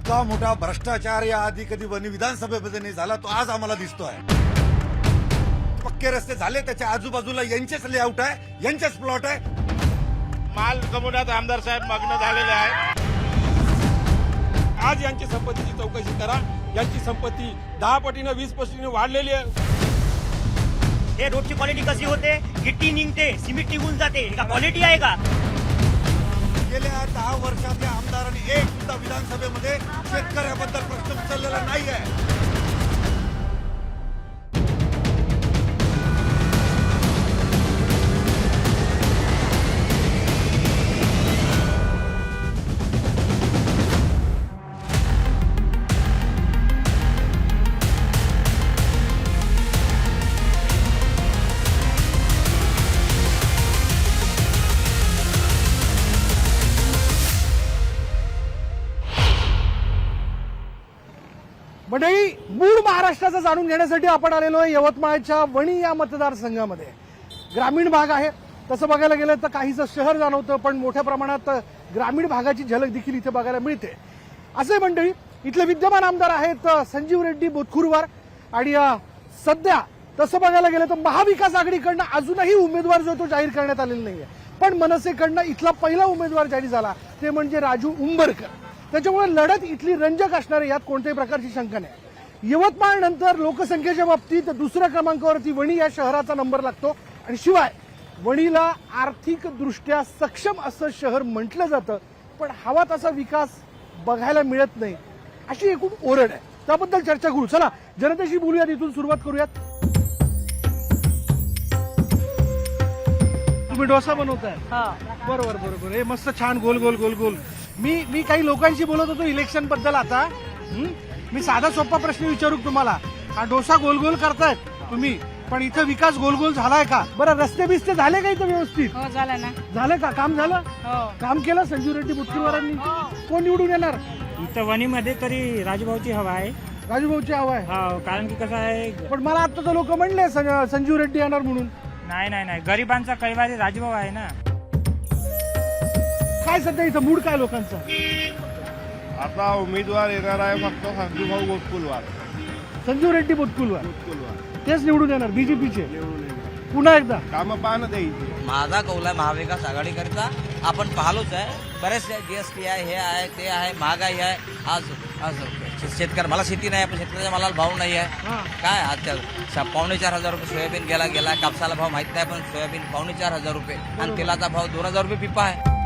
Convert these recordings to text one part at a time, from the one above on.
इतका मोठा भ्रष्टाचार या आधी कधी वणी विधानसभेमध्ये नाही झाला, तो आज आम्हाला दिसतोय. पक्के रस्ते झाले, त्याच्या आजूबाजूला यांचेच लेआउट आहे, यांचेच प्लॉट आहे. माल जमवण्यात आमदार साहेब मग्न झालेले आहेत. आज यांची संपत्तीची चौकशी करा. यांची संपत्ती 10 पटीने 20 पटीने वाढलेली आहे. हे रोडची क्वालिटी कशी होते, गिट्टी निघते, सिमेंट निघून जाते, का क्वालिटी आहे का? गेल्या 10 वर्षातल्या आमदारांनी एक सुद्धा विधानसभेमध्ये शेतकऱ्याबद्दल प्रश्न उचललेला नाही आहे. मंडळी, मूळ महाराष्ट्राचं जाणून घेण्यासाठी आपण आलेलो आहे यवतमाळच्या वणी या मतदारसंघामध्ये. ग्रामीण भाग आहे, तसं बघायला गेलं तर काहीसं शहर जाणवतं, पण मोठ्या प्रमाणात ग्रामीण भागाची झलक देखील इथे बघायला मिळते. असे मंडळी, इथले विद्यमान आमदार आहेत संजीव रेड्डी बोतखुरवार. आणि सध्या तसं बघायला गेलं तर महाविकास आघाडीकडनं अजूनही उमेदवार जो तो जाहीर करण्यात आलेला नाहीये, पण मनसेकडनं इथला पहिला उमेदवार जाहीर झाला, ते म्हणजे राजू उंबरकर. त्याच्यामुळे लढत इथली रंजक असणार आहे, यात कोणत्याही प्रकारची शंका नाही. यवतमाळ नंतर लोकसंख्येच्या बाबतीत दुसऱ्या क्रमांकावरती वणी या शहराचा नंबर लागतो. आणि शिवाय वणीला आर्थिकदृष्ट्या सक्षम असं शहर म्हटलं जातं, पण हवा तसा विकास बघायला मिळत नाही, अशी एकूण ओरड आहे. त्याबद्दल चर्चा करू. चला जनतेशी बोलूयात, इथून सुरुवात करूयात. तुम्ही डोसा बनवताय? बरोबर बरोबर. हे मस्त छान गोल गोल गोल गोल. मी काही लोकांशी बोलत होतो इलेक्शन बद्दल. आता मी साधा सोपा प्रश्न विचारू तुम्हाला. हा डोसा गोल गोल करतायत तुम्ही, पण इथं विकास गोल गोल झालाय का? बरं, रस्ते बिस्ते झाले का इथं व्यवस्थित? हो, झालं ना. झालं का? काम झालं? हो. काम केलं संजीव रेड्डी बोतखुरवारांनी? कोण निवडून येणार? इथं वणीमध्ये तरी राजूभाऊची हवा आहे. राजूभाऊची हवा आहे? हो, कारण की कसं आहे, पण मला आता तर लोक म्हणले संजीव रेड्डी येणार म्हणून. नाही, गरिबांचा कैवारी राजूभाऊ आहे ना. काय सध्या इथं मूड काय लोकांचा? आता उमेदवार येणार आहे फक्त संजूभाऊ बोतखुरवार. संजीव रेड्डी बोतखुरवार तेच निवडून येणार, बीजेपीचे पुन्हा एकदा. कामं पाहणं द्यायची. माझा कौल आहे महाविकास आघाडीकरिता. आपण पाहिलोच आहे, बरेच जीएसटी आहे, हे आहे, ते आहे, महागाई आहे. आज शेतकरी, मला शेती नाही, पण शेतकऱ्याच्या मालाला भाव नाही आहे. काय आजच्या 4,500 रुपये सोयाबीन गेला. कापसाला भाव माहित नाही, पण सोयाबीन 4,500 रुपये आणि तेलाचा भाव 2,000 रुपये पिपा आहे.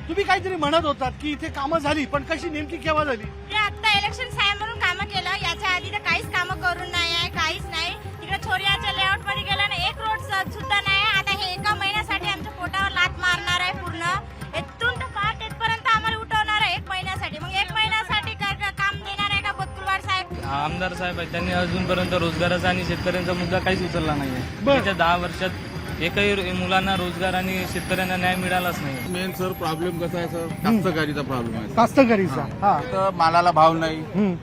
तुम्ही काहीतरी म्हणत होतात की इथे कामं झाली, पण कशी, नेमकी केव्हा झाली? आता इलेक्शन साहेब म्हणून कामं केलं, याच्या आधी तर काहीच कामं करून नाही आहे, काहीच नाही. तिकडे छोरियाच्या लेआउट मध्ये गेला ना, एक रोड सुद्धा नाही. आता हे एका महिन्यासाठी आमच्या पोटावर लात मारणार आहे पूर्ण. इथून तर पार तिथपर्यंत आम्हाला उठवणार आहे 1 महिन्यासाठी. मग 1 महिन्यासाठी काम देणार आहे का बोतखुरवार साहेब? आमदार साहेब आहेत, त्यांनी अजूनपर्यंत रोजगाराचा आणि शेतकऱ्यांचा मुद्दा काहीच उचलला नाहीये. बरं. 10 वर्षात एकही मुलांना रोजगार आणि शेतकऱ्यांना न्याय मिळालाच नाही. मेन सर प्रॉब्लेम कसा आहे सर, कास्तकारीचा प्रॉब्लेम आहे. कास्तकारीचा. हा. तर मालाला भाव नाही,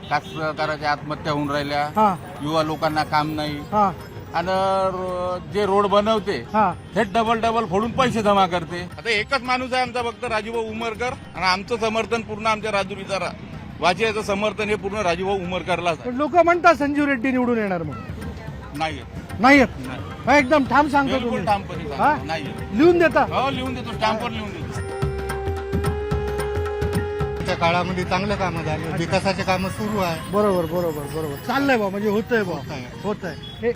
कास्तकाराच्या आत्महत्या होऊन राहिल्या, हा. युवा लोकांना काम नाही. हा. आणि जे रोड बनवते हा. हे डबल फोडून पैसे जमा करते. आता एकच माणूस आहे आमचा फक्त राजूभाऊ उमरकर, आणि आमचं समर्थन पूर्ण आमच्या राजुरीचा वाचियाचं समर्थन हे पूर्ण राजूभाऊ उमरकरलाच आहे. लोक म्हणतात संजीव रेड्डी निवडून येणार म्हणून. नाही नाही येत. हा, एकदम ठाम सांगतो बिलकुल तुम्ही. ठामपणे सांगतो. हा? नाही. लिहून देता? हो, लिहून देतो, स्टॅम्पवर लिहून देतो. त्या काळामध्ये चांगलं कामं झाले, विकासाचे कामं सुरू आहे. बरोबर बरोबर बरोबर. चाललंय बा, म्हणजे होतंय बा, होतंय. हे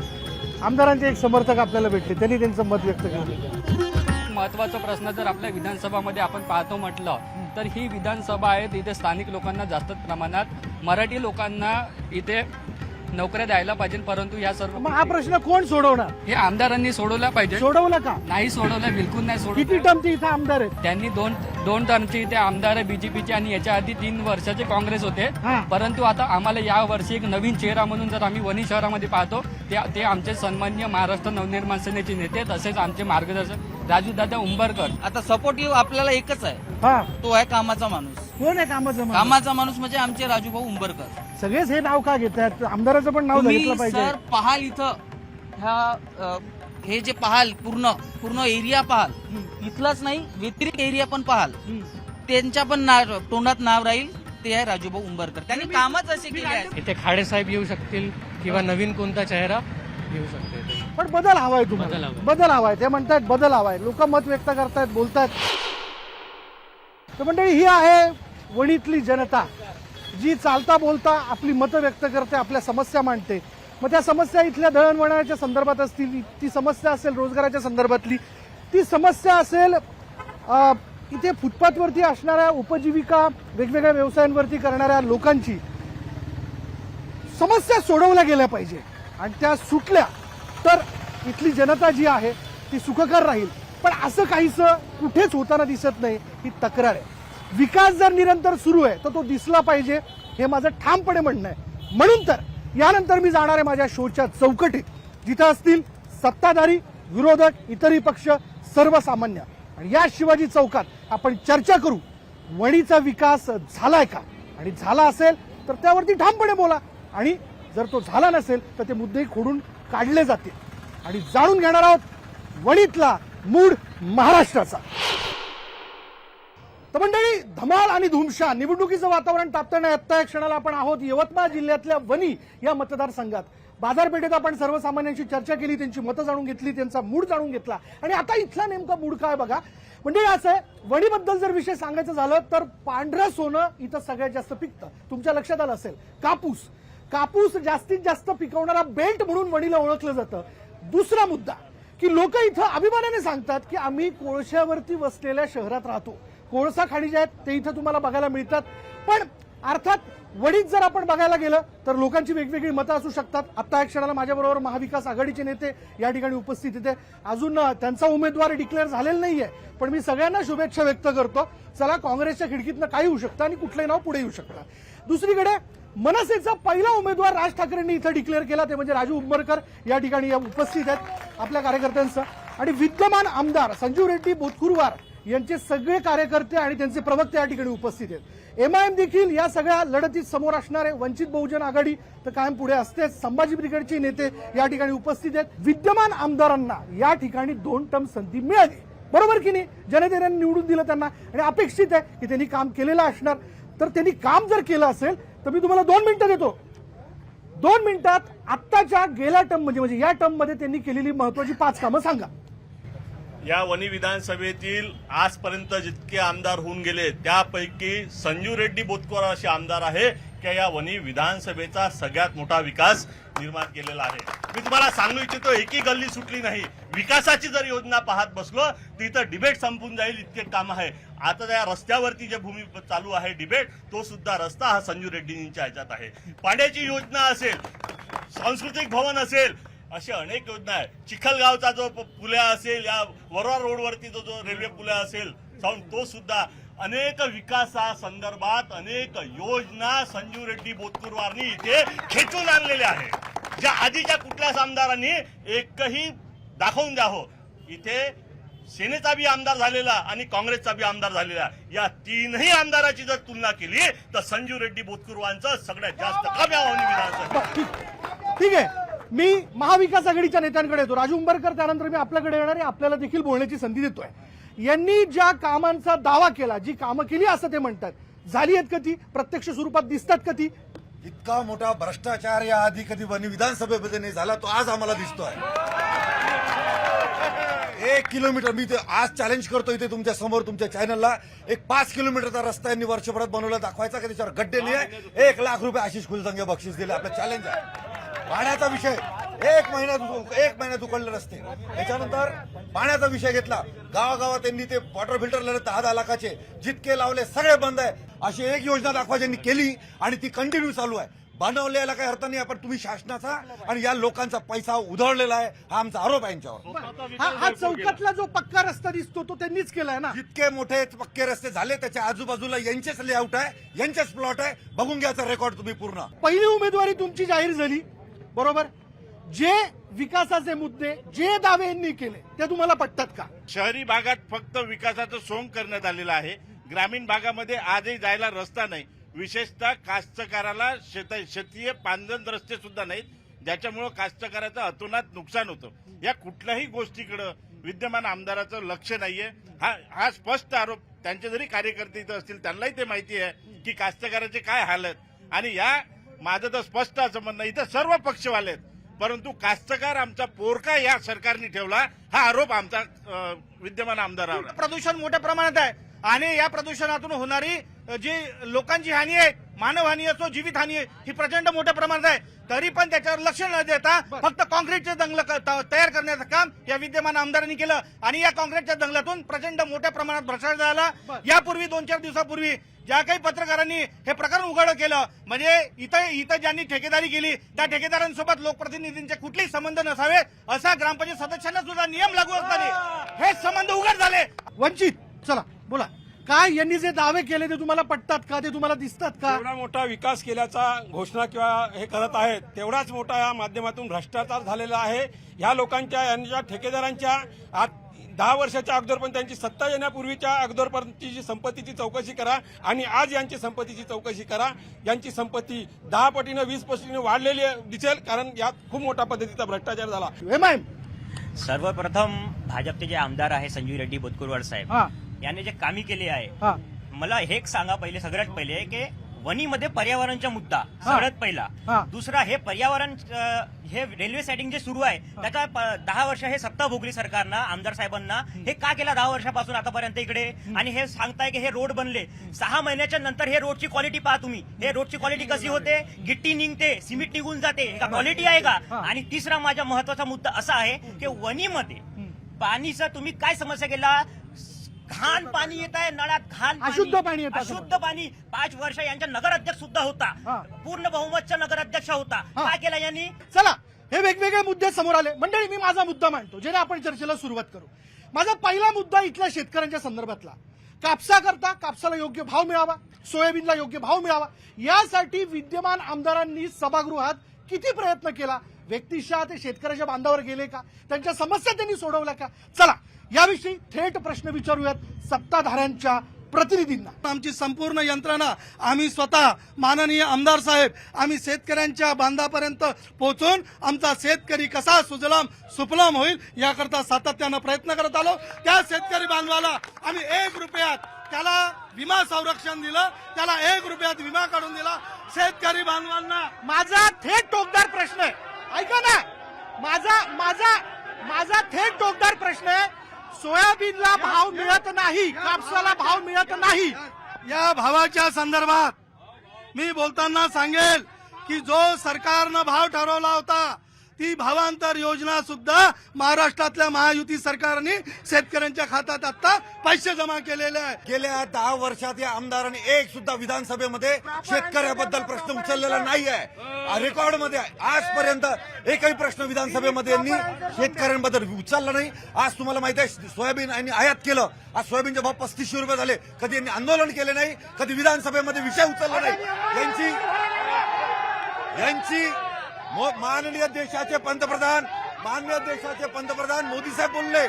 आमदारांचे एक समर्थक आपल्याला भेटले, त्यांनी त्यांचं मत व्यक्त केलं. महत्वाचा प्रश्न जर आपल्या विधानसभामध्ये आपण पाहतो म्हटलं तर ही विधानसभा आहे, इथे स्थानिक लोकांना जास्त प्रमाणात, मराठी लोकांना इथे नोकऱ्या द्यायला पाहिजे, परंतु या सर्व मग हा प्रश्न कोण सोडवणार? हे आमदारांनी सोडवला पाहिजे. सोडवला का? नाही सोडवलं, बिलकुल नाही किती सोडवलं. टर्मचे इथे आमदार आहेत? त्यांनी दोन टर्मचे इथे आमदार आहे बीजेपीचे, आणि याच्या आधी 3 वर्षाचे काँग्रेस होते. हा. परंतु आता आम्हाला या वर्षी एक नवीन चेहरा म्हणून जर आम्ही वणी शहरामध्ये पाहतो, ते आमचे सन्माननीय महाराष्ट्र नवनिर्माण सेनेचे नेते, तसेच आमचे मार्गदर्शक राजूदादा उंबरकर. आता सपोर्टिव्ह आपल्याला एकच आहे, हा. तो आहे कामाचा माणूस. कोण आहे कामाचं माणूस? कामाचा माणूस म्हणजे आमचे राजूभाऊ उंबरकर. सगळेच हे नाव का घेतात? आमदाराचं पण नाव घेतलं तुम्ही पाहिजे. सर पाहाल इथं हे जे पाहाल पूर्ण एरिया पाहाल, इथलाच नाही व्यतिरिक्त एरिया पण पाहाल, त्यांच्या पण तोंडात नाव राहील ते आहे राजूभाऊ उंबरकर. त्यांनी कामच असे केले आहेत. इथे खाडे साहेब येऊ शकतील किंवा नवीन कोणता चेहरा येऊ शकते. पण बदल हवाय तुम्हाला, बदल हवाय. ते म्हणतायत बदल हवाय, लोक मत व्यक्त करतायत, बोलतायत. तर मंडळी, ही आहे वणीतली जनता, जी चालता बोलता आपली मतं व्यक्त करते, आपल्या समस्या मांडते. मग त्या समस्या इथल्या दळणवळणाच्या संदर्भात असतील, ती समस्या असेल रोजगाराच्या संदर्भातली, ती समस्या असेल इथे फुटपाथवरती असणाऱ्या उपजीविका वेगवेगळ्या व्यवसायांवरती करणाऱ्या लोकांची. समस्या सोडवल्या गेल्या पाहिजे आणि त्या सुटल्या तर इथली जनता जी आहे ती सुखकर राहील. पण असं काहीसं कुठेच होताना दिसत नाही, ही तक्रार आहे. विकास जर निरंतर सुरू आहे तर तो दिसला पाहिजे, हे माझं ठामपणे म्हणणं आहे. म्हणून तर यानंतर मी जाणार आहे माझ्या शोच्या चौकटीत, जिथं असतील सत्ताधारी, विरोधक, इतरही पक्ष, सर्वसामान्य. आणि या शिवाजी चौकात आपण चर्चा करू, वणीचा विकास झालाय का, आणि झाला असेल तर त्यावरती ठामपणे बोला, आणि जर तो झाला नसेल तर ते मुद्दे खोडून काढले जातील. आणि जाणून घेणार आहोत वणीतला मूड महाराष्ट्राचा. तर मंडळी, धमाल आणि धुमशा निवडणुकीचं वातावरण तापताना आत्ता या क्षणाला आपण आहोत यवतमाळ जिल्ह्यातल्या वणी या मतदारसंघात. बाजारपेठेत आपण सर्वसामान्यांशी चर्चा केली, त्यांची मतं जाणून घेतली, त्यांचा मूड जाणून घेतला. आणि आता इथला नेमका मूड काय बघा. म्हणजे असं आहे, वणीबद्दल जर विषय सांगायचं झालं तर पांढरं सोनं इथं सगळ्यात जास्त पिकतं. तुमच्या लक्षात आलं असेल, कापूस. कापूस जास्तीत जास्त पिकवणारा बेल्ट म्हणून वणीला ओळखलं जातं. दुसरा मुद्दा की लोक इथं अभिमानाने सांगतात की आम्ही कोळशावरती वसलेल्या शहरात राहतो. कोळसा खाणी जे आहेत ते इथं तुम्हाला बघायला मिळतात. पण अर्थात वणीत जर आपण बघायला गेलं तर लोकांची वेगवेगळी मतं असू शकतात. आता एक क्षणाला माझ्याबरोबर महाविकास आघाडीचे नेते या ठिकाणी उपस्थित होते. अजून त्यांचा उमेदवार डिक्लेअर झालेला नाहीये, पण मी सगळ्यांना शुभेच्छा व्यक्त करतो. चला, काँग्रेसच्या खिडकीतनं काही होऊ शकतं आणि कुठलंही नाव पुढे येऊ शकतं. दुसरीकडे मनसेचा पहिला उमेदवार राज ठाकरेंनी इथं डिक्लेअर केला, ते म्हणजे राजू उंबरकर या ठिकाणी उपस्थित आहेत आपल्या कार्यकर्त्यांसह. आणि विद्यमान आमदार संजीव रेड्डी बोतकुरवार यांचे सगळे कार्यकर्ते आणि त्यांचे प्रवक्ते या ठिकाणी उपस्थित आहेत. एमआयएम देखील या सगळ्या लढतीत समोर असणारे, वंचित बहुजन आघाडी तर कायम पुढे असतेच, संभाजी ब्रिगेडचे नेते या ठिकाणी उपस्थित आहेत. विद्यमान आमदारांना या ठिकाणी 2 टर्म संधी मिळाली, बरोबर की नाही. जनतेने निवडून दिलं त्यांना, आणि अपेक्षित आहे की त्यांनी काम केलेलं असणार. तर त्यांनी काम जर केलं असेल तर मी तुम्हाला 2 मिनिटं देतो. 2 मिनिटात आत्ताच्या गेल्या टर्म म्हणजे या टर्म मध्ये त्यांनी केलेली महत्वाची 5 कामं सांगा. या वणी विधानसभेतील आजपर्यंत जितके आमदार होऊन गेले त्यापैकी संजीव रेड्डी बोतकुर असे आमदार आहे की या वणी विधानसभेचा सगळ्यात मोठा विकास निर्माण केलेला आहे. मी तुम्हाला सांगू इच्छितो, एकही गल्ली सुटली नाही. विकासाची जर योजना पाहत बसलो तर इथं डिबेट संपून जाईल इतके काम आहे. आता त्या रस्त्यावरती जे भूमी चालू आहे डिबेट, तो सुद्धा रस्ता हा संजीव रेड्डींच्या ह्याच्यात आहे. पाण्याची योजना असेल, सांस्कृतिक भवन असेल, अशा अनेक योजना आहे. चिखलगावचा जो पुल्या असेल, या वरोरा रोडवरती जो रेल्वे पुल्या असेल, तो सुद्धा अनेक विकासासंदर्भात अनेक योजना संजीव रेड्डी बोतकुरवारनी इथे खेचून आणलेल्या आहे, ज्या आधीच्या कुठल्याच आमदारांनी एकही दाखवून द्यावं. इथे सेनेचा बी आमदार झालेला आणि काँग्रेसचा बी आमदार झालेला, या 3ही आमदाराची जर तुलना केली तर संजीव रेड्डी बोतकुरवारांचं सगळ्यात जास्त काम या वणी विधानसभेत. ठीक आहे, मी महाविकास आघाडीच्या नेत्यांकडे येतो. राजू उंबरकर, त्यानंतर मी आपल्याकडे येणार आहे. आपल्याला देखील बोलण्याची संधी देतोय. यांनी ज्या कामांचा दावा केला, जी कामं केली असं ते म्हणतात, झाली आहेत का ती? प्रत्यक्ष स्वरूपात दिसतात का ती? इतका मोठा भ्रष्टाचार या आधी कधी वणी विधानसभेमध्ये नाही झाला, तो आज आम्हाला दिसतोय. 1 किलोमीटर मी आज चॅलेंज करतो इथे तुमच्या समोर, तुमच्या चॅनलला, एक 5 किलोमीटरचा रस्ता यांनी वर्षभरात बनवला, दाखवायचा का त्याच्यावर गड्डे नाही आहे. 1 लाख रुपये आशिष फुलझंगे बक्षीस दिले. आपलं चॅलेंज आहे. पाण्याचा विषय 1 महिन्यात उकळले रस्ते. त्याच्यानंतर पाण्याचा विषय घेतला, गावागावात त्यांनी ते वॉटर फिल्टर लावले 10-10 लाखाचे, जितके लावले सगळे बंद आहे. अशी एक योजना दाखवायची यांनी केली आणि ती कंटिन्यू चालू आहे. बनवलेला काही अर्थ नाही, पण तुम्ही शासनाचा आणि या लोकांचा पैसा उधळलेला आहे, हा आमचा आरोप आहे यांच्यावर. हा चौकातला जो पक्का रस्ता दिसतो तो त्यांनीच केलाय ना. जितके मोठे पक्के रस्ते झाले त्याच्या आजूबाजूला यांचेच लेआउट आहे, यांचेच प्लॉट आहे. बघून घ्यायचा रेकॉर्ड तुम्ही पूर्ण. पहिली उमेदवारी तुमची जाहीर झाली, बरोबर. जे विकासाचे मुद्दे, जे दावे यांनी केले ते तुम्हाला पटतात का? शहरी भागात फक्त विकासाचं सोंग करण्यात आलेलं आहे. ग्रामीण भागामध्ये आजही जायला रस्ता नाही. विशेषतः कास्तकाराला शेतीय पांदन रस्ते सुद्धा नाहीत, ज्याच्यामुळे कास्तकाराचं अतोनात नुकसान होतं. या कुठल्याही गोष्टीकडे विद्यमान आमदाराचं लक्ष नाहीये. हा स्पष्ट आरोप त्यांचे जरी कार्यकर्ते इथं असतील त्यांनाही ते माहिती आहे की कास्तकाराचे काय हाल आहेत. आणि या माझं तर स्पष्ट असं म्हणणं, इथं सर्व पक्षवाले आहेत, परंतु कास्तकार आमचा पोरका या सरकारने ठेवला हा आरोप आमचा विद्यमान आमदारावर आहे. प्रदूषण मोठ्या प्रमाणात आहे आणि या प्रदूषणातून होणारी जी लोकांची हानी आहे, मानवहानी असो जीवितहानी आहे, ही प्रचंड मोठ्या प्रमाणात आहे. तरी पण त्याच्यावर लक्ष न देता फक्त काँक्रीटचे दंगल तयार करण्याचं काम या विद्यमान आमदारांनी केलं आणि या काँक्रीटच्या दंगलातून प्रचंड मोठ्या प्रमाणात भ्रष्टाचार झाला. यापूर्वी 2-4 दिवसापूर्वी ज्या काही पत्रकारांनी हे प्रकरण उघड केलं, म्हणजे इथं ज्यांनी ठेकेदारी केली त्या ठेकेदारांसोबत लोकप्रतिनिधींचे कुठलेही संबंध नसावे असा ग्रामपंचायत सदस्यांना सुद्धा नियम लागू असताना हे संबंध उघड झाले. वंचित, चला बोला, काय यांनी जे दावे केले ते तुम्हाला पटतात का, ते तुम्हाला दिसतात का? एवढा मोठा विकास केल्याचा घोषणा किंवा हे करत आहेत, तेवढाच मोठा या माध्यमातून भ्रष्टाचार झालेला आहे. ह्या लोकांच्या यांच्या ठेकेदारांच्या 10 वर्षाच्या अगोदर पण त्यांची सत्ता येण्यापूर्वीच्या अगोदरपर्यंतची जी संपत्तीची चौकशी करा आणि आज यांची संपत्तीची चौकशी करा. यांची संपत्ती 10 पटीनं 20 पटीनं वाढलेली दिसेल, कारण यात खूप मोठ्या पद्धतीचा भ्रष्टाचार झाला. सर्वप्रथम भाजपचे जे आमदार आहे संजय रेड्डी बोतकुरवाड साहेब यांनी जे कामी केले आहे, मला हे सांगा पहिले, सगळ्यात पहिले की वणीमध्ये पर्यावरणचा मुद्दा सगळ्यात पहिला. दुसरा, हे पर्यावरण हे रेल्वे सेटिंग जे सुरू आहे त्याचा 10 वर्ष हे सत्ता भोगली सरकारनं, आमदार साहेबांना हे का केला 10 वर्षापासून आतापर्यंत इकडे. आणि हे सांगताय की हे रोड बनले 6 महिन्याच्या नंतर, हे रोडची क्वालिटी पहा तुम्ही, हे रोडची क्वालिटी कशी होते, गिट्टी निघते, सिमेंट निघून जाते, हे का क्वालिटी आहे का. आणि तिसरा माझा महत्वाचा मुद्दा असा आहे की वणीमध्ये पाणीचा तुम्ही काय समस्या केला, घाण पाणी येत आहे नळात, घाण अशुद्ध पाणी येतं. अशुद्ध पाणी. 5 वर्ष यांचा नगराध्यक्ष सुद्धा होता, पूर्ण बहुमतचा नगराध्यक्ष होता, काय केला यांनी. चला, हे वेगवेगळे मुद्दे समोर आले. मंडळी, मी माझा मुद्दा मांडतो जेणे आपण चर्चेला सुरुवात करू. माझा पहिला मुद्दा इथल्या शेतकऱ्यांच्या संदर्भातला, कापसाकरता कापसाला योग्य भाव मिळावा, सोयाबीनला योग्य भाव मिळावा, यासाठी विद्यमान आमदारांनी सभागृहात किती प्रयत्न केला. व्यक्तिशः ते शेतकऱ्याच्या बांधावर गेले का, त्यांच्या समस्या त्यांनी सोडवल्या का. चला, याविषयी थेट प्रश्न विचारूयात सत्ताधाऱ्यांच्या प्रतिनिधींना. आमची संपूर्ण यंत्रणा, आम्ही स्वतः माननीय आमदार साहेब, आम्ही शेतकऱ्यांच्या बांधापर्यंत पोहोचून आमचा शेतकरी कसा सुजलाम सुफलाम होईल याकरता सातत्यानं प्रयत्न करत आलो. त्या शेतकरी बांधवाला आम्ही 1 रुपयात त्याला विमा संरक्षण दिलं, त्याला 1 रुपयात विमा काढून दिला. शेतकरी बांधवांना माझा थेट टोकदार प्रश्न आहे, ऐका ना, माझा थेट टोकदार प्रश्न आहे. सोयाबीनला भाव मिळत नाही, कापसाला भाव मिळत नाही, या भावाच्या संदर्भात मी बोलताना सांगेल की जो सरकारनं भाव ठरवला होता ती भावांतर योजना सुद्धा महाराष्ट्रातल्या महायुती सरकारने शेतकऱ्यांच्या खात्यात आता पैसे जमा केलेले आहेत. गेल्या 10 वर्षात या आमदारांनी एक सुद्धा विधानसभेमध्ये शेतकऱ्याबद्दल प्रश्न उचललेला नाही आहे. रेकॉर्डमध्ये आहे. आजपर्यंत एकही प्रश्न विधानसभेमध्ये यांनी शेतकऱ्यांबद्दल उचलला नाही. आज तुम्हाला माहिती आहे सोयाबीन यांनी आयात केलं, आज सोयाबीनचे भाव 3500 रुपये झाले. कधी यांनी आंदोलन केले नाही, कधी विधानसभेमध्ये विषय उचलला नाही. यांची माननीय देशाचे पंतप्रधान मोदी साहेब बोलले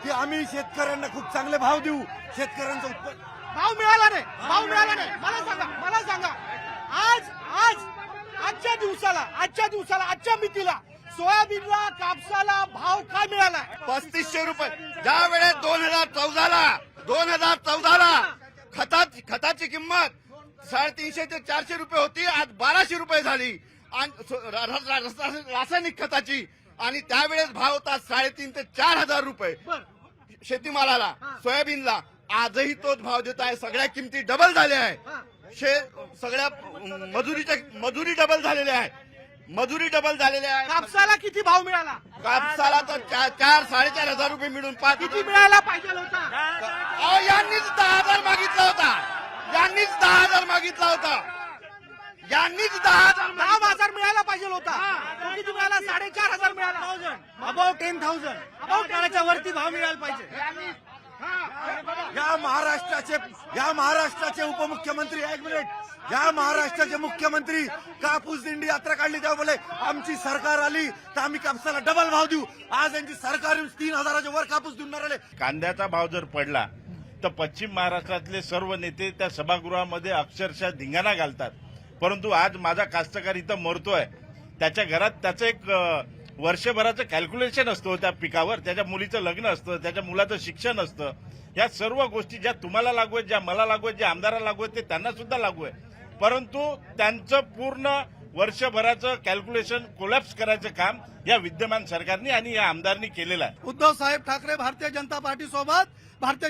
की आम्ही शेतकऱ्यांना खूप चांगले भाव देऊ, शेतकऱ्यांचं उत्पन्न भाव मिळाला नाही. मला सांगा आजच्या मितीला सोयाबीनला कापसाला भाव काय मिळाला. 3500 रुपये. ज्या वेळेस 2014ला खताची किंमत 350 ते 400 रुपये होती, आज 1200 रुपये झाली. रासायनिक खताची, आणि त्यावेळेस भाव होता 3500 ते 4000 रुपये शेतीमालाला. सोयाबीनला आजही तोच भाव देत आहे. सगळ्या किमती डबल झाल्या आहे. सगळ्या मजुरी डबल झालेल्या आहे. कापसाला किती भाव मिळाला. कापसाला तर 4-4.5 रुपये मिळून किती मिळायला पाहिजे होता. यांनीच 10,000 मागितला होता. 10,000 मिळायला पाहिजे होता. किती मिळाला. 4,500 मिळाला. अबाउट 10,000 अबाउट वरती भाव मिळायला पाहिजे. या महाराष्ट्राचे उपमुख्यमंत्री, एक मिनिट, या महाराष्ट्राचे मुख्यमंत्री कापूस दिंडी यात्रा काढली तेव्हा बोले आमची सरकार आली तर आम्ही कापसाला डबल भाव देऊ. आज यांची सरकार 3,000च्या वर कापूस देऊन राहिले. कांद्याचा भाव जर पडला तर पश्चिम महाराष्ट्रातले सर्व नेते त्या सभागृहामध्ये अक्षरशः धिंगाणा घालतात. परंतु आज माझा कास्तकार इथं मरतोय, त्याच्या घरात त्याचं एक वर्षभराचं कॅल्क्युलेशन असतं त्या पिकावर, त्याच्या मुलीचं लग्न असतं, त्याच्या मुलाचं शिक्षण असतं. या सर्व गोष्टी ज्या तुम्हाला लागू आहेत, ज्या मला लागू आहेत, ज्या आमदाराला लागू आहेत, ते त्यांना सुद्धा लागू आहे. परंतु त्यांचं पूर्ण वर्षभराचं कॅल्क्युलेशन कोलॅप्स करायचं काम या विद्यमान सरकारने आणि या आमदारांनी केलेलं आहे. उद्धव साहेब ठाकरे भारतीय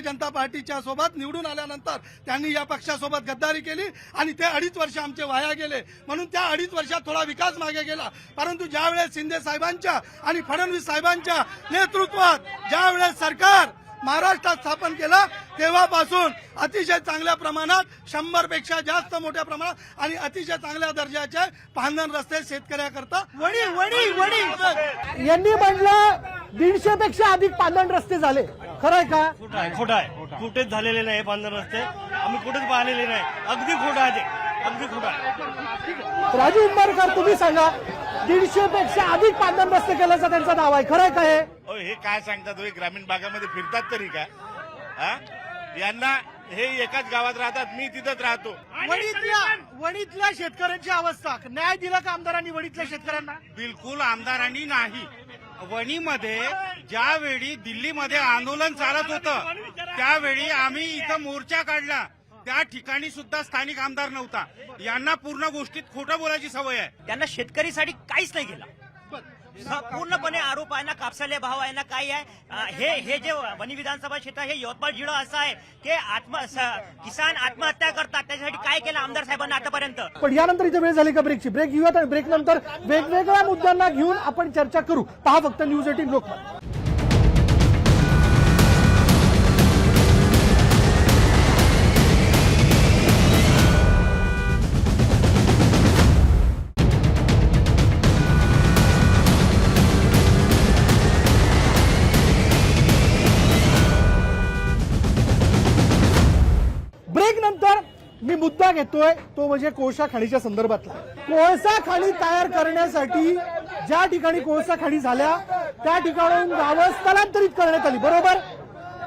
जनता पार्टीच्या सोबत निवडून आल्यानंतर त्यांनी या पक्षासोबत गद्दारी केली आणि ते 2.5 वर्ष आमचे वाया गेले. म्हणून त्या 2.5 वर्षात थोडा विकास मागे गेला. परंतु ज्यावेळेस शिंदे साहेबांच्या आणि फडणवीस साहेबांच्या नेतृत्वात ज्यावेळेस सरकार महाराष्ट्रात स्थापन केलं तेव्हापासून अतिशय चांगल्या प्रमाणात 100पेक्षा जास्त मोठ्या प्रमाणात आणि अतिशय चांगल्या दर्जाचे पांधन रस्ते शेतकऱ्याकरता वडी यांनी म्हणलं 150पेक्षा अधिक पांधन रस्ते झाले. खरंय का? खोटं आहे. कुठेच झालेले नाही पांढर रस्ते, आम्ही कुठेच पाहिलेले नाही. अगदी खोटं आहे ते, अगदी खोटं आहे. राजू उंबरकर तुम्ही सांगा, 150पेक्षा अधिक पांधन रस्ते केल्याचा त्यांचा दावा आहे. खरंय का हे? हे काय सांगतात? हे ग्रामीण भागामध्ये फिरतात तरी का? हा? यांना हे एकाच गावात राहतात, मी तिथंच राहतो. वणीतल्या शेतकऱ्यांची अवस्था न्याय दिला का आमदारांनी वणीतल्या शेतकऱ्यांना? बिलकुल आमदारांनी नाही. वणीमध्ये ज्यावेळी दिल्लीमध्ये आंदोलन चालत होतं त्यावेळी आम्ही इथं मोर्चा काढला, त्या ठिकाणी सुद्धा स्थानिक आमदार नव्हता. यांना पूर्ण गोष्टीत खोटं बोलायची सवय आहे. त्यांना शेतकरीसाठी काहीच नाही केलं. पूर्णपणे आरोप आहे ना, कापसाले भाव आहे ना, काय आहे. हे जे वनी विधानसभा क्षेत्र हे यवतमाळ जिल्हा असं आहे की किसान आत्महत्या करतात, त्याच्यासाठी काय केलं आमदार साहेबांना आतापर्यंत? पण यानंतर इथे वेळ झाली का ब्रेकची? ब्रेक घेऊयात आणि ब्रेक नंतर वेगवेगळ्या मुद्द्यांना घेऊन आपण चर्चा करू. पहा फक्त न्यूज 18 लोकमत. ब्रेक नंतर मी मुद्दा घेतोय तो म्हणजे कोळसा खाणीच्या संदर्भातला. कोळसा खाणी तयार करण्यासाठी ज्या ठिकाणी कोळसा खाणी झाल्या त्या ठिकाणाहून गावं स्थलांतरित करण्यात आली, बरोबर.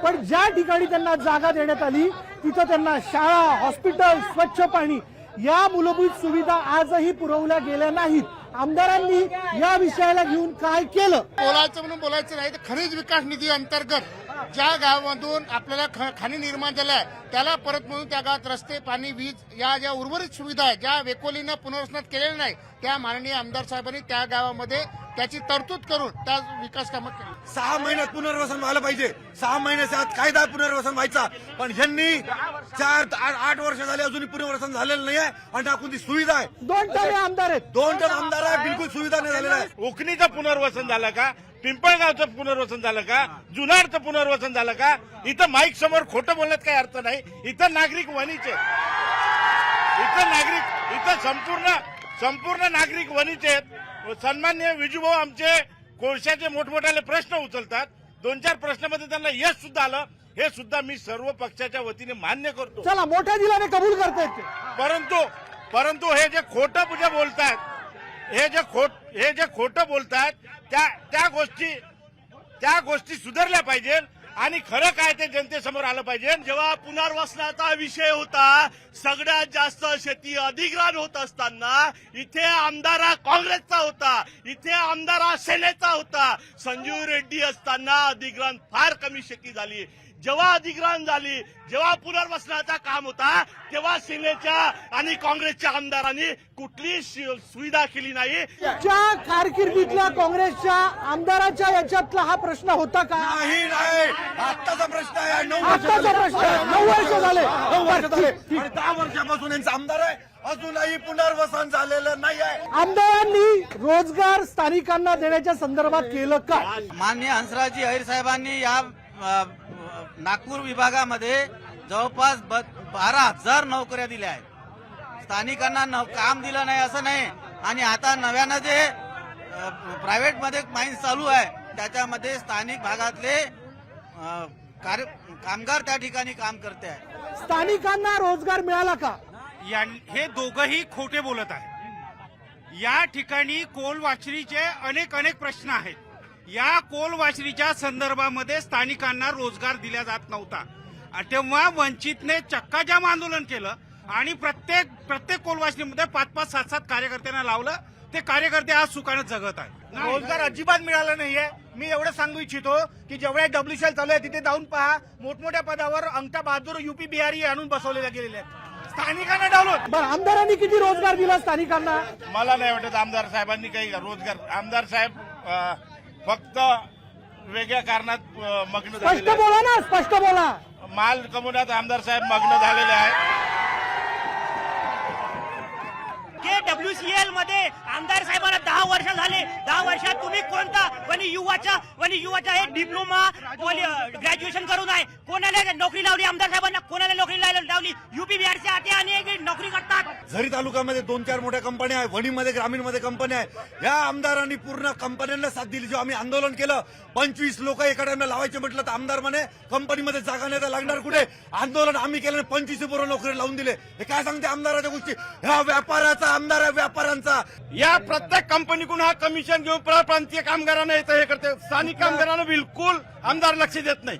पण ज्या ठिकाणी त्यांना जागा देण्यात आली तिथं त्यांना शाळा, हॉस्पिटल, स्वच्छ पाणी या मूलभूत सुविधा आजही पुरवल्या गेल्या नाहीत. आमदारांनी या विषयाला घेऊन काय केलं? बोलायचं म्हणून बोलायचं नाही तर खनिज विकास निधी अंतर्गत ज्या गावामधून आपल्याला खाणी निर्माण झाल्या त्याला परत म्हणून त्या गावात रस्ते, पाणी, वीज या ज्या उर्वरित सुविधा आहेत ज्या वेकोलीनं पुनर्वसनात केलेल्या नाही त्या माननीय आमदार साहेबांनी त्या गावामध्ये त्याची तरतूद करून त्या विकास कामं केली. 6 महिन्यात पुनर्वसन व्हायला पाहिजे. 6 महिन्याच्या आत कायदा पुनर्वसन व्हायचा. पण ह्यांनी 4-8 वर्ष झाले अजूनही पुनर्वसन झालेलं नाही आहे आणि टाकून ती सुविधा आहे. 2 टर्म आमदार आहेत, 2 टर्म आमदार आहे, बिलकुल सुविधा नाही झालेला आहे. उखणीचं पुनर्वसन झालं का? पिंपळगावचं पुनर्वसन झालं का? जुनारचं पुनर्वसन झालं का? इथं माईक समोर खोटं बोलण्यात काही अर्थ नाही. इथं नागरिक वणीचे, इथं संपूर्ण नागरिक वणीचे आहेत. सन्मान्य विजूभाऊ आमचे कोळशाचे मोठमोठाले प्रश्न उचलतात. 2-4 प्रश्नामध्ये त्यांना यश सुद्धा आलं. हे सुद्धा मी सर्व पक्षाच्या वतीने मान्य करतो. चला मोठ्या दिलाने कबूल करतायत. परंतु हे जे खोटं जे बोलतात, हे जे खोटं बोलतात त्या गोष्टी सुधारल्या पाहिजे आणि खरं काय ते जनतेसमोर आलं पाहिजे. जेव्हा पुनर्वसनाचा विषय होता, सगळ्यात जास्त शेती अधिग्रहण होत असताना इथे आमदार काँग्रेसचा होता, इथे आमदार सेनेचा होता. संजीव रेड्डी असताना अधिग्रहण फार कमी शेती झाली. जेव्हा अधिग्रहण झाली, जेव्हा पुनर्वसनाचा काम होता तेव्हा सेनेच्या आणि काँग्रेसच्या आमदारांनी कुठलीही सुविधा केली नाही. च्या कारकिर्दीतल्या काँग्रेसच्या आमदाराच्या याच्यातला हा प्रश्न होता का? नाही, आत्ताचा प्रश्न आहे. 9 आत्ताचा प्रश्न आहे. 9 वर्ष झाले. 9 वर्ष झाले आणि 10 वर्षापासून यांचा आमदार आहे, अजूनही पुनर्वसन झालेलं नाही आहे. आमदारांनी रोजगार स्थानिकांना देण्याच्या संदर्भात केलं का? माननीय हंसराजी अहिर साहेबांनी या नागपूर विभागामध्ये जवळपास 12,000 नोकऱ्या दिल्या आहेत. स्थानिकांना काम दिलं नाही असं नाही. आणि आता नव्यानं जे प्रायव्हेटमध्ये माइन्स चालू आहे त्याच्यामध्ये स्थानिक भागातले कामगार त्या ठिकाणी काम करते आहे. स्थानिकांना रोजगार मिळाला का? हे दोघंही खोटे बोलत आहेत. या ठिकाणी कोलवाचरीचे अनेक प्रश्न आहेत. या कोलवाचरीच्या संदर्भामध्ये स्थानिकांना रोजगार दिला जात नव्हता. तेव्हा वंचितने चक्काजाम आंदोलन केलं आणि प्रत्येक कोलवाचरीमध्ये 5-5, 7-7 कार्यकर्त्यांना लावलं. ते कार्यकर्ते आज सुखानं जगत आहेत. रोजगार अजिबात मिळाला नाहीये. मी एवढं सांगू इच्छितो की जेवढ्या WCL चालू आहे तिथे जाऊन पहा, मोठमोठ्या पदावर अंगठा बहादूर UP बिहारी आणून बसवले गेलेले आहेत. स्थानिकांना डावलून बरं, आमदारांनी किती रोजगार दिला स्थानिकांना? मला नाही वाटत आमदार साहेबांनी काही रोजगार. आमदार साहेब फक्त वेगळ्या कारणात मग्न स्पष्ट झालेले आहेत. बोला ना, स्पष्ट बोला. माल कमवण्यात आमदार साहेब मग्न झालेले आहेत. WCL मध्ये आमदार साहेबांना 10 वर्ष झाले. 10 वर्षात तुम्ही कोणता वनी युवाचा हे डिप्लोमा ग्रॅज्युएशन करून आहे, कोणाला नोकरी लावली आमदार साहेबांना? कोणाला नोकरी लावली? UP बिहारचे आते आणि नोकरी करतात. झरी तालुक्यामध्ये 2-4 मोठ्या कंपन्या आहेत, वणीमध्ये ग्रामीणमध्ये कंपन्या आहेत. या आमदारांनी पूर्ण कंपन्यांना साथ दिली. जेव्हा आम्ही आंदोलन केलं 25 लोक एका टाइमला लावायचे म्हटलं तर आमदार म्हणे कंपनीमध्ये जागा नाही तर लागणार कुठे? आंदोलन आम्ही केलं, 25 पूर्ण नोकरी लावून दिले. हे काय सांगते आमदाराच्या गोष्टी? ह्या व्यापाराचा आमदार आहे, व्यापाऱ्यांचा. या प्रत्येक कंपनीकडून हा कमिशन घेऊन परप्रांतीय कामगारांना येतं हे करते. स्थानिक कामगारांना बिलकुल आमदार लक्ष देत नाही.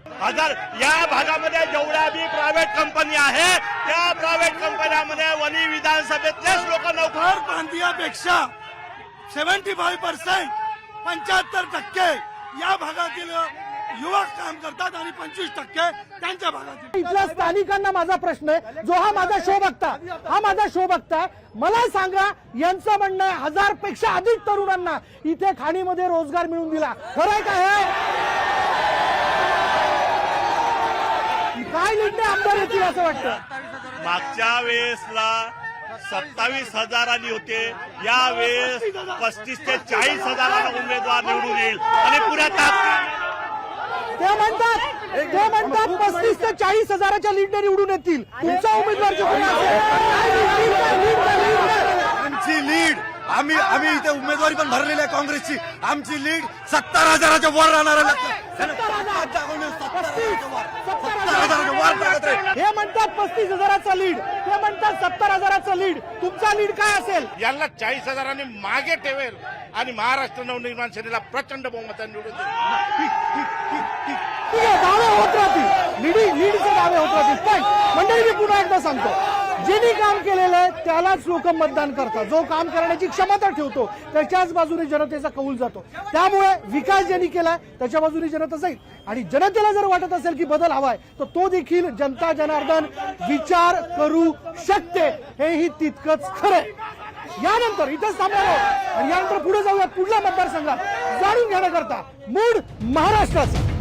या भागामध्ये जेवढ्या बी प्रायव्हेट कंपनी आहेत त्या प्रायव्हेट कंपन्यामध्ये वणी विधानसभेतलेच लोक नोकर प्रांतीयापेक्षा 75% 75% या भागातील युवक काम करतात आणि 25% त्यांच्या भागातील. इथल्या स्थानिकांना माझा प्रश्न आहे, जो हा माझा शो बघताय, मला सांगा, यांचं म्हणणं आहे 1000 पेक्षा अधिक तरुणांना इथे खाणीमध्ये रोजगार मिळवून दिला. खरं आहे का हे? काय निर्णय आमदार येतील असं वाटतं? मागच्या वेळेसला 27,000 होते, यावेळेस 35 ते 40,000 उमेदवार निवडून येईल आणि पुण्यात ते म्हणतात 35 ते 40,000च्या लीडने निवडून येतील. तुमचा उमेदवार जो कोणी असेल, आमची लीड, आम्ही इथे उमेदवारी पण भरलेली आहे काँग्रेसची. आमची लीड 70,000च्या वर राहणार आहे. हे म्हणतात 35,000चा लीड, ते म्हणतात 70,000चा लीड. तुमचा लीड काय असेल? यांना 40,000 मागे ठेवेल आणि महाराष्ट्र नवनिर्माण सेनेला प्रचंड बहुमताने निवडून देईल. दावे होत राहतील, लीडचे दावे होत राहतील. पण मंडळी, मी पुन्हा एकदा सांगतो, ज्यांनी काम केलेलं आहे त्यालाच लोक मतदान करतात. जो काम करण्याची क्षमता ठेवतो त्याच्याच बाजूने जनतेचा कौल जातो. त्यामुळे विकास ज्यांनी केलाय त्याच्या बाजूने जनता जाईल. आणि जनतेला जर वाटत असेल की बदल हवाय तर तो देखील जनता जनार्दन विचार करू शकते, हेही तितकंच खरंय. यानंतर इथंच थांबणार आहोत आणि यानंतर पुढे जाऊया पुढल्या मतदारसंघात जाणून घेण्याकरता मूड महाराष्ट्राचा.